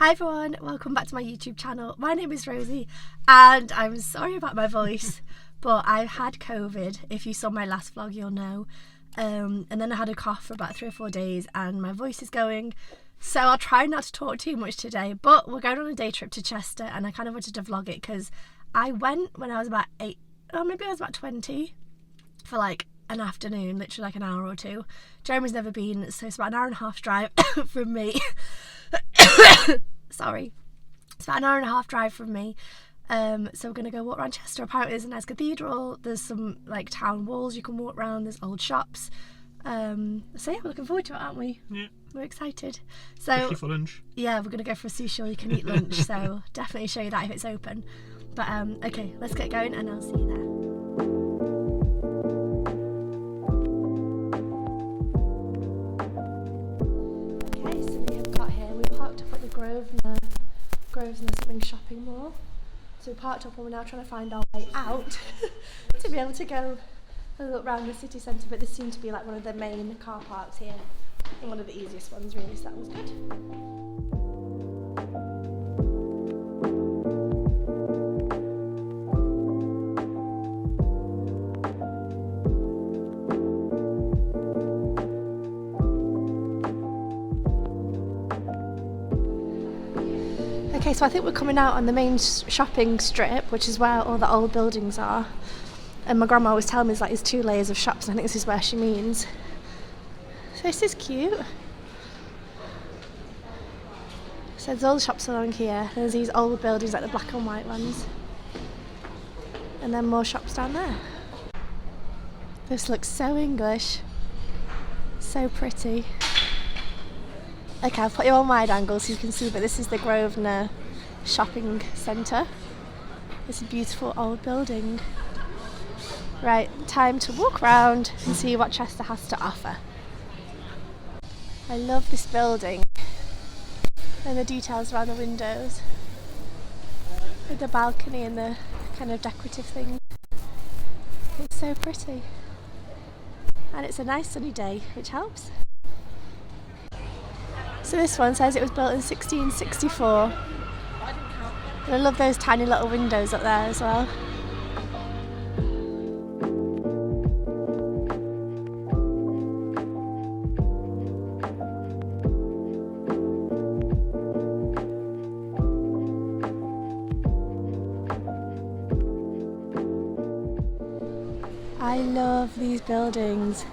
Hi everyone, welcome back to my YouTube channel. My name is Rosie and I'm sorry about my voice, but I've had COVID. If you saw my last vlog you'll know. And then I had a cough for about 3 or 4 days and my voice is going. So I'll try not to talk too much today, but we're going on a day trip to Chester and I kind of wanted to vlog it because I went when I was about 8, or maybe I was about 20 for like an afternoon, literally like an hour or two. Jeremy's never been, so it's about an hour and a half drive from me. Sorry, it's about an hour and a half drive from me. So we're gonna go walk around Chester. Apparently there's a nice cathedral, there's some like town walls you can walk around, there's old shops. So yeah, we're looking forward to it, aren't we? Yeah. We're excited. So especially for lunch. Yeah, we're gonna go for a sushi all you can eat lunch, so definitely show you that if it's open. But okay, let's get going and I'll see you there. Grosvenor something shopping mall. So we parked up and we're now trying to find our way out to be able to go and look around the city centre, but this seemed to be like one of the main car parks here and one of the easiest ones really, so that was good. Okay, so I think we're coming out on the main shopping strip, which is where all the old buildings are. And my grandma was telling me there's 2 layers of shops, and I think this is where she means. So this is cute. So there's all the shops along here. There's these old buildings, like the black and white ones. And then more shops down there. This looks so English. So pretty. Okay, I'll put you on wide angle so you can see, but this is the Grosvenor shopping centre. It's a beautiful old building. Right, time to walk around and see what Chester has to offer. I love this building and the details around the windows with the balcony and the kind of decorative thing. It's so pretty. And it's a nice sunny day, which helps. So this one says it was built in 1664. And I love those tiny little windows up there as well. I love these buildings.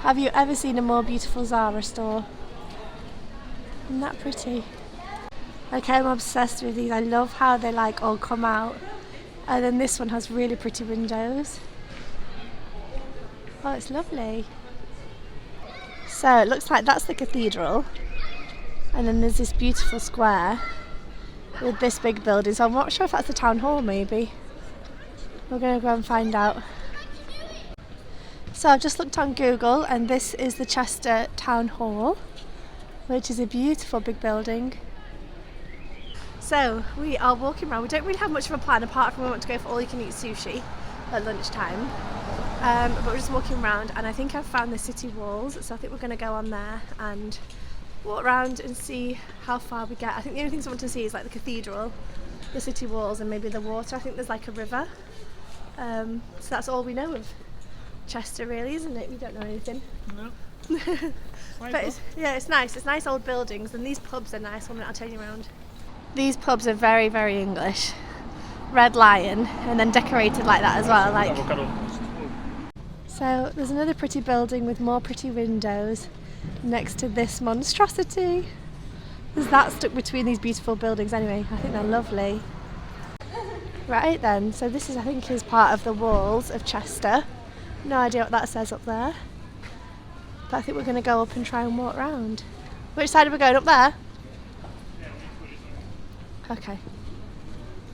Have you ever seen a more beautiful Zara store? Isn't that pretty? Okay, I'm obsessed with these. I love how they like all come out. And then this one has really pretty windows. Oh, it's lovely. So it looks like that's the cathedral. And then there's this beautiful square with this big building. So I'm not sure if that's the town hall maybe. We're going to go and find out. So I've just looked on Google and this is the Chester Town Hall, which is a beautiful big building. So we are walking around. We don't really have much of a plan apart from we want to go for all you can eat sushi at lunchtime. But we're just walking around and I think I've found the city walls, so I think we're going to go on there and walk around and see how far we get. I think the only things I want to see is like the cathedral, the city walls and maybe the water. I think there's like a river. So that's all we know of Chester really, isn't it? We don't know anything. No. But it's nice. It's nice old buildings, and these pubs are nice. One minute I'll turn you around. These pubs are very, very English. Red Lion, and then decorated like that as well. Like. So there's another pretty building with more pretty windows next to this monstrosity. There's that stuck between these beautiful buildings. Anyway, I think they're lovely. Right then, so this is I think is part of the walls of Chester. No idea what that says up there. But I think we're going to go up and try and walk around. Which side are we going? Up there? Okay.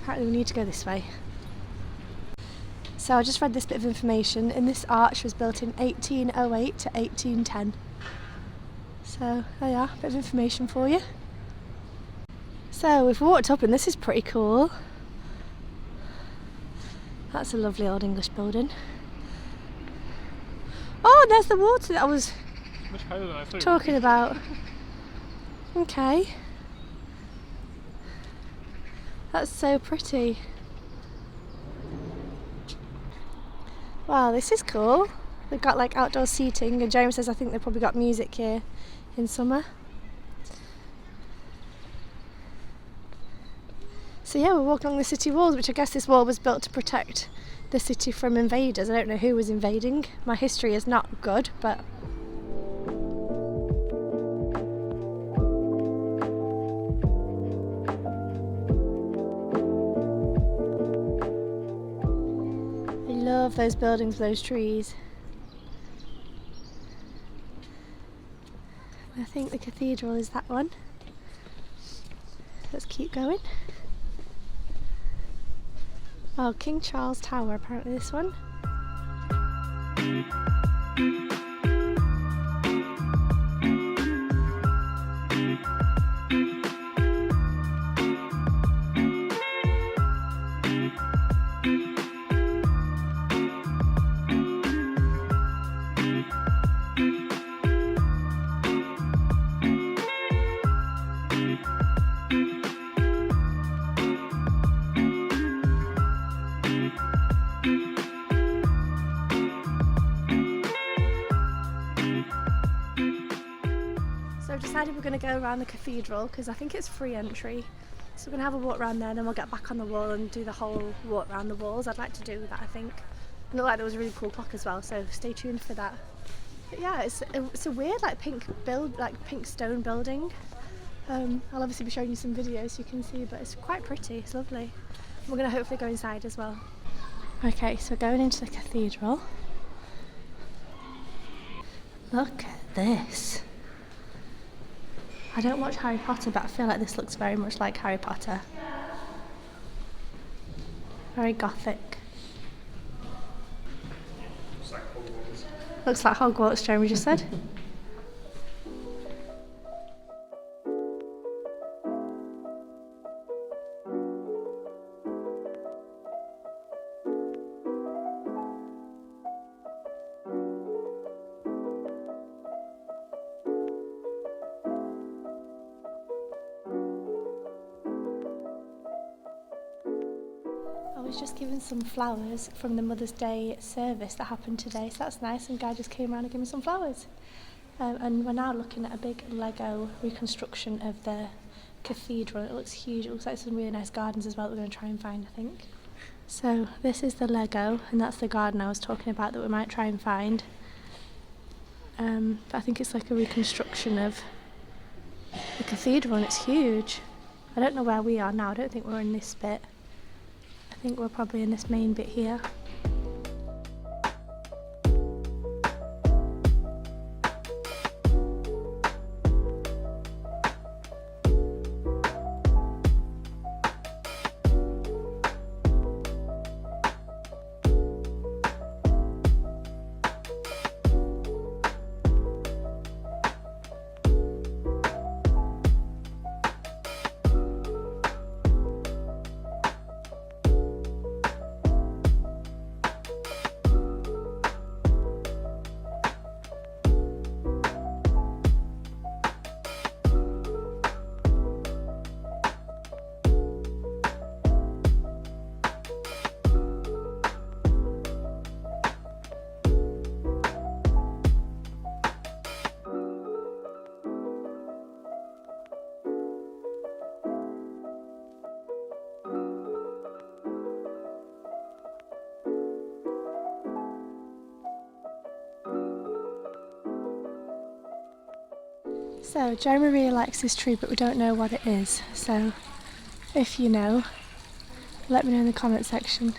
Apparently we need to go this way. So I just read this bit of information, and this arch was built in 1808 to 1810. So there you are, a bit of information for you. So we've walked up and this is pretty cool. That's a lovely old English building. Oh, there's the water that I was much higher than I thought. Talking about. Okay. That's so pretty. Wow, this is cool. They've got like outdoor seating, and Jeremy says I think they've probably got music here in summer. So yeah, we're walking along the city walls, which I guess this wall was built to protect the city from invaders. I don't know who was invading. My history is not good, but I love those buildings, those trees. I think the cathedral is that one. Let's keep going. Oh, King Charles Tower, apparently this one. So I've decided we're going to go around the cathedral because I think it's free entry. So we're going to have a walk around there and then we'll get back on the wall and do the whole walk around the walls. I'd like to do that, I think. It looked like there was a really cool clock as well, so stay tuned for that. But yeah, it's a weird pink stone building. I'll obviously be showing you some videos so you can see, but it's quite pretty, it's lovely. We're going to hopefully go inside as well. Okay, so going into the cathedral. Look at this. I don't watch Harry Potter, but I feel like this looks very much like Harry Potter. Very gothic. Looks like Hogwarts, Jeremy just said. I was just given some flowers from the Mother's Day service that happened today, so that's nice. Some guy just came around and gave me some flowers. And we're now looking at a big Lego reconstruction of the cathedral. It looks huge. It looks like some really nice gardens as well that we're going to try and find, I think. So this is the Lego, and that's the garden I was talking about that we might try and find. But I think it's like a reconstruction of the cathedral, and it's huge. I don't know where we are now. I don't think we're in this bit. I think we're probably in this main bit here. So Jeremy really likes this tree, but we don't know what it is. So if you know, let me know in the comment section.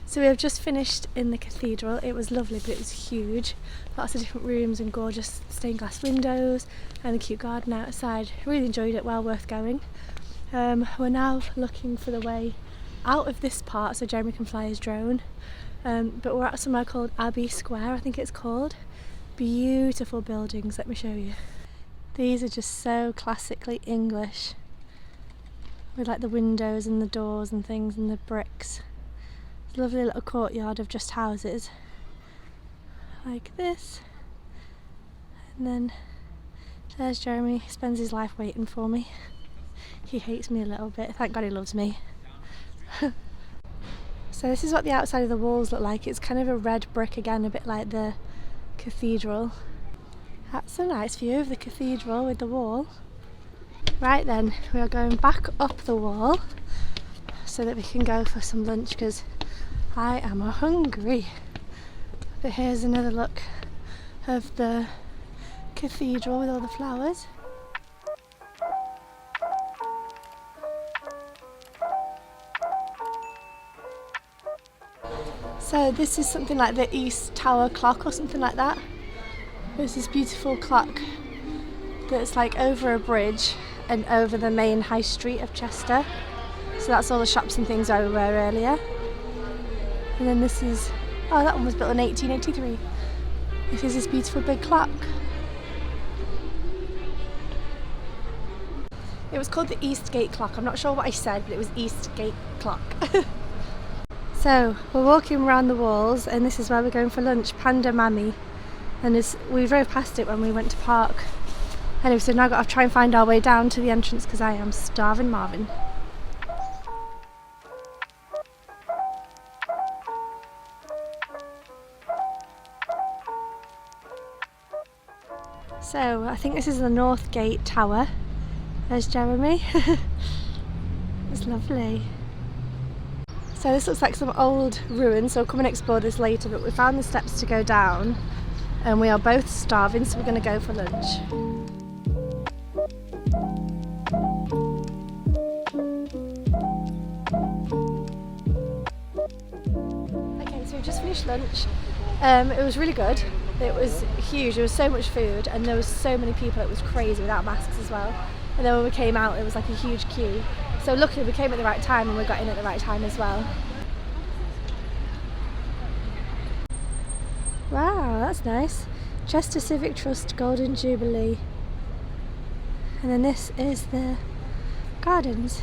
So we have just finished in the cathedral. It was lovely, but it was huge. Lots of different rooms and gorgeous stained glass windows and a cute garden outside. Really enjoyed it, well worth going. We're now looking for the way out of this part so Jeremy can fly his drone. But we're at somewhere called Abbey Square, I think it's called. Beautiful buildings, let me show you. These are just so classically English, with like the windows and the doors and things and the bricks. It's a lovely little courtyard of just houses like this, and then there's Jeremy. He spends his life waiting for me. he hates me a little bit. Thank God he loves me. So this is what the outside of the walls look like. It's kind of a red brick again, a bit like the cathedral. That's a nice view of the cathedral with the wall. Right then, we are going back up the wall so that we can go for some lunch because I am hungry. But here's another look of the cathedral with all the flowers. So this is something like the East Tower clock or something like that. There's this beautiful clock that's like over a bridge and over the main high street of Chester. So that's all the shops and things I were earlier. And then this is, oh, that one was built in 1883. This is this beautiful big clock. It was called the East Gate clock. I'm not sure what I said, but it was East Gate clock. So we're walking around the walls and this is where we're going for lunch, Panda Mammy. And we drove past it when we went to park. Anyway, so now I've got to try and find our way down to the entrance because I am starving Marvin. So I think this is the North Gate Tower. There's Jeremy. It's lovely. So this looks like some old ruins, so we'll come and explore this later, but we found the steps to go down and we are both starving, so we're going to go for lunch. Okay, so we just finished lunch. It was really good. It was huge, there was so much food and there was so many people, it was crazy without masks as well. And then when we came out it was like a huge queue. So luckily we came at the right time and we got in at the right time as well. Wow, that's nice. Chester Civic Trust Golden Jubilee. And then this is the gardens.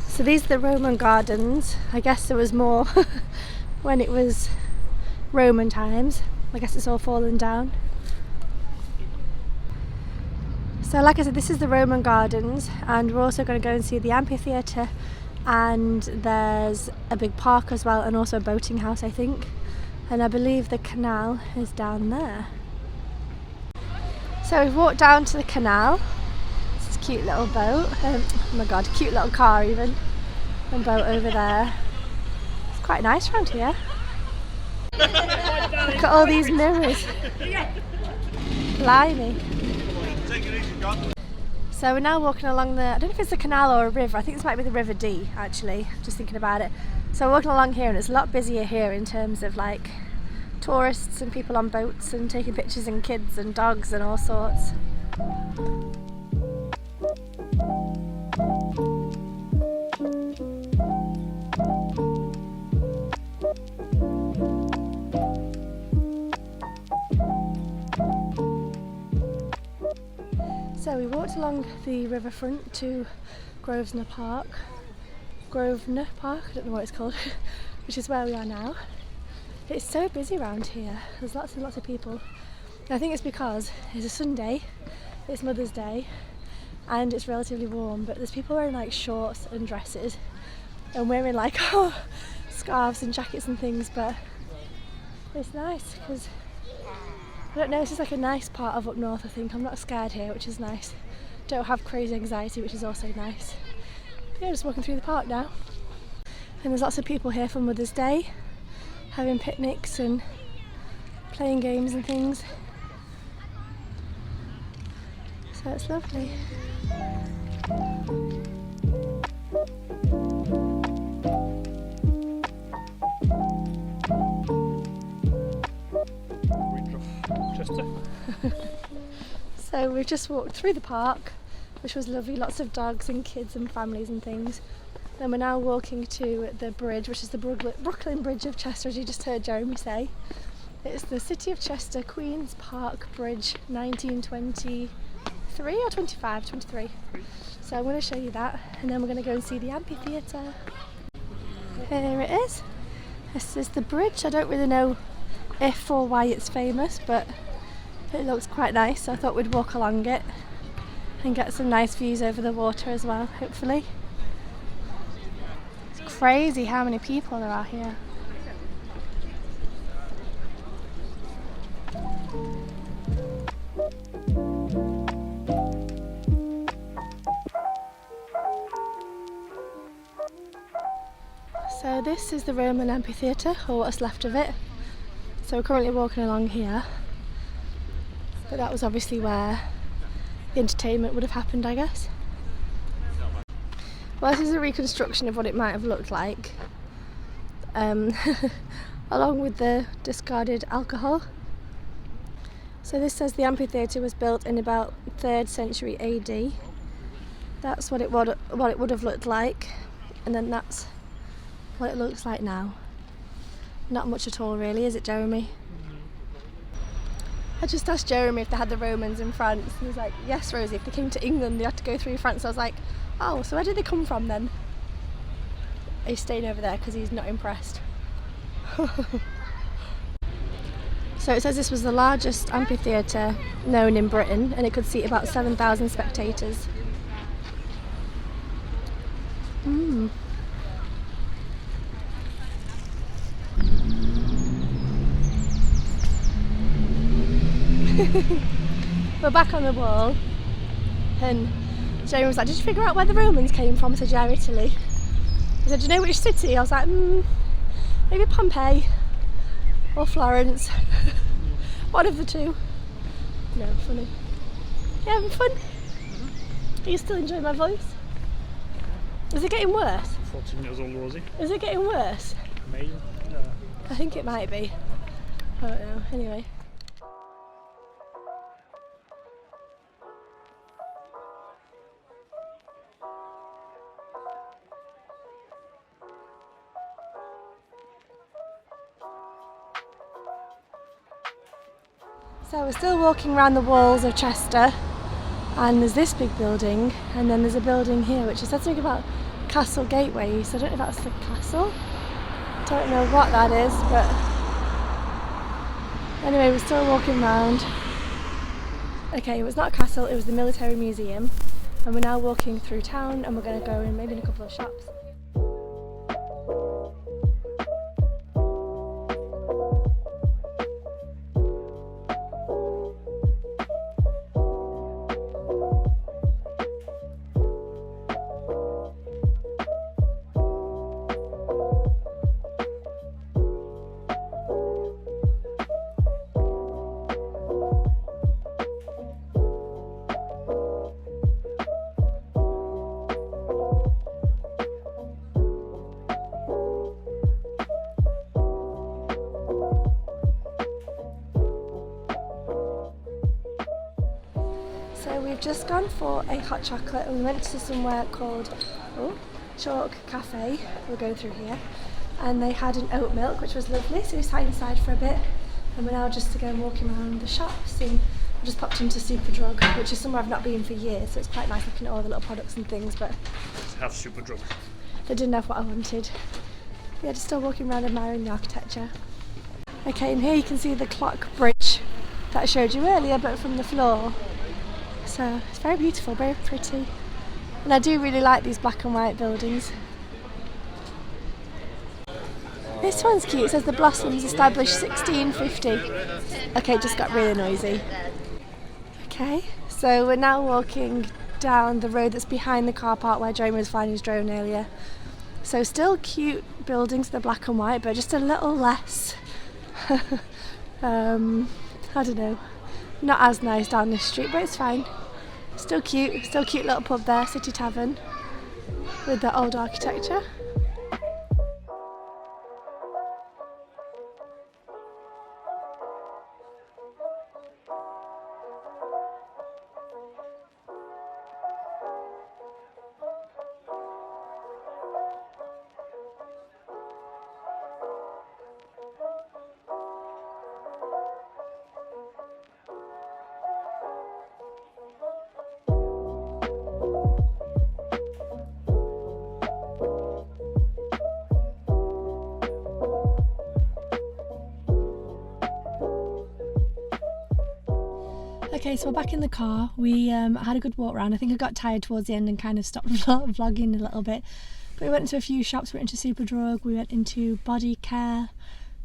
So these are the Roman gardens. I guess there was more when it was Roman times. I guess it's all fallen down. So like I said, this is the Roman gardens and we're also going to go and see the amphitheatre, and there's a big park as well and also a boating house I think, and I believe the canal is down there. So we've walked down to the canal. This is a cute little boat, oh my god, cute little car even, and boat over there. It's quite nice around here. Look at all these mirrors. Blimey. So we're now walking along the, I don't know if it's a canal or a river, I think this might be the River Dee actually, just thinking about it. So we're walking along here and it's a lot busier here in terms of like tourists and people on boats and taking pictures and kids and dogs and all sorts. So we walked along the riverfront to Grosvenor Park, I don't know what it's called, which is where we are now. It's so busy around here, there's lots and lots of people. I think it's because it's a Sunday, it's Mother's Day, and it's relatively warm, but there's people wearing like shorts and dresses, and wearing like scarves and jackets and things, but it's nice because I don't know, it's just like a nice part of up north I think. I'm not scared here, which is nice. Don't have crazy anxiety, which is also nice. But yeah, just walking through the park now. And there's lots of people here for Mother's Day, having picnics and playing games and things. So it's lovely. So we've just walked through the park, which was lovely, lots of dogs and kids and families and things. Then we're now walking to the bridge, which is the Brooklyn Bridge of Chester, as you just heard Jeremy say. It's the City of Chester Queen's Park Bridge, 1923 or 25, 23. So I'm going to show you that, and then we're going to go and see the amphitheatre. Here it is. This is the bridge. I don't really know if or why it's famous, but it looks quite nice, so I thought we'd walk along it. and get some nice views over the water as well, hopefully. It's crazy how many people there are here. So this is the Roman amphitheatre, or what's left of it. So we're currently walking along here, but that was obviously where the entertainment would have happened, I guess. Well, this is a reconstruction of what it might have looked like, along with the discarded alcohol. So this says the amphitheatre was built in about 3rd century AD. That's what it would have looked like, and then that's what it looks like now. Not much at all really, is it, Jeremy? I just asked Jeremy if they had the Romans in France, and he was like, yes, Rosie, if they came to England they had to go through France. I was like, oh, so where did they come from then? He's staying over there because he's not impressed. So it says this was the largest amphitheatre known in Britain, and it could seat about 7,000 spectators. We're back on the wall, and Jamie was like, did you figure out where the Romans came from? I said, yeah, Italy. He said, do you know which city? I was like, maybe Pompeii or Florence. One of the two. No, funny. Yeah, having fun? Are you still enjoying my voice? Is it getting worse? 14 years old, Rosie. Is it getting worse? Maybe. No. I think it might be. I don't know. Anyway. So we're still walking around the walls of Chester, and there's this big building, and then there's a building here which is something about Castle Gateway, so I don't know if that's the castle. Don't know what that is, but anyway, we're still walking around. Okay, it was not a castle, it was the military museum, and we're now walking through town, and we're going to go in maybe in a couple of shops. So we've just gone for a hot chocolate, and we went to somewhere called Chalk Cafe. We'll go through here, and they had an oat milk which was lovely, so we sat inside for a bit, and we're now just again walking around the shops, and I just popped into Superdrug, which is somewhere I've not been for years, so it's quite nice looking at all the little products and things, but Have Superdrug. they didn't have what I wanted. Yeah, just still walking around admiring the architecture. Okay, and here you can see the clock bridge that I showed you earlier, but from the floor. So it's very beautiful, very pretty. And I do really like these black and white buildings. This one's cute, it says the Blossoms established 1650. Okay, it just got really noisy. Okay, so we're now walking down the road that's behind the car park where Jeremy was flying his drone earlier. So still cute buildings, they're black and white, but just a little less, I don't know, not as nice down this street, but it's fine. Still cute little pub there, City Tavern, with the old architecture. Okay, so we're back in the car. We had a good walk around. I think I got tired towards the end and kind of stopped vlogging a little bit. But we went into a few shops. We went into Superdrug, we went into Body Care,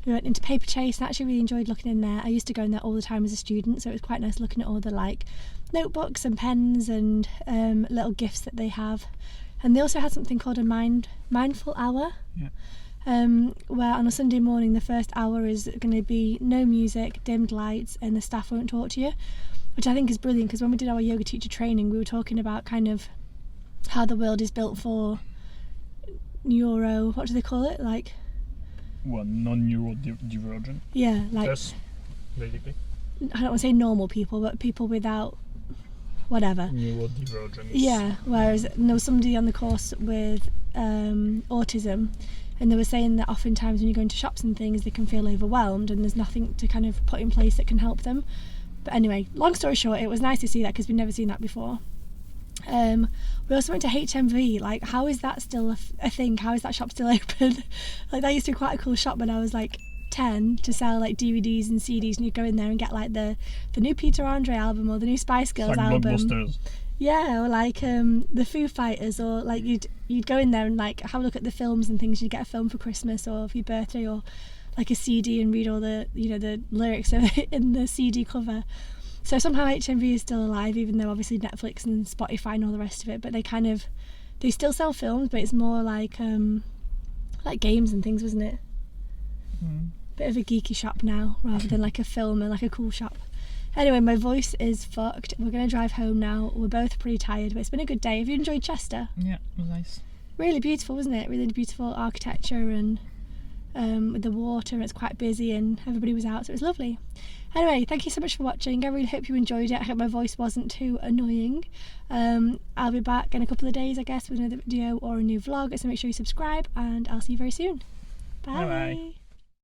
we went into Paper Chase, and I actually really enjoyed looking in there. I used to go in there all the time as a student, so it was quite nice looking at all the like notebooks and pens and little gifts that they have. And they also had something called a mindful hour. Yeah. Where on a Sunday morning the first hour is going to be no music, dimmed lights, and the staff won't talk to you, which I think is brilliant, because when we did our yoga teacher training we were talking about kind of how the world is built for what do they call it, like non-neurodivergent. Yeah, like Us, basically. I don't want to say normal people, but people without whatever. Neurodivergence. Yeah, whereas there was somebody on the course with autism, and they were saying that oftentimes when you go into shops and things they can feel overwhelmed and there's nothing to kind of put in place that can help them. But anyway, long story short, it was nice to see that because we'd never seen that before. We also went to HMV. Like, how is that still a thing? How is that shop still open? Like, that used to be quite a cool shop when I was like 10, to sell like DVDs and CDs, and you'd go in there and get like the new Peter Andre album or the new Spice Girls like album. Blockbusters. Yeah, or like the Foo Fighters, or like you'd go in there and like have a look at the films and things. You'd get a film for Christmas or for your birthday, or like a CD and read all the the lyrics in the CD cover. So somehow HMV is still alive, even though obviously Netflix and Spotify and all the rest of it. But they still sell films, but it's more like games and things, wasn't it? Bit of a geeky shop now rather than like a film and like a cool shop. Anyway, my voice is fucked. We're going to drive home now. We're both pretty tired, but it's been a good day. Have you enjoyed Chester? Yeah, it was nice. Really beautiful, wasn't it? Really beautiful architecture and with the water, and it's quite busy and everybody was out, so it was lovely. Anyway, thank you so much for watching. I really hope you enjoyed it. I hope my voice wasn't too annoying. I'll be back in a couple of days, I guess, with another video or a new vlog, so make sure you subscribe, and I'll see you very soon. Bye. Bye-bye.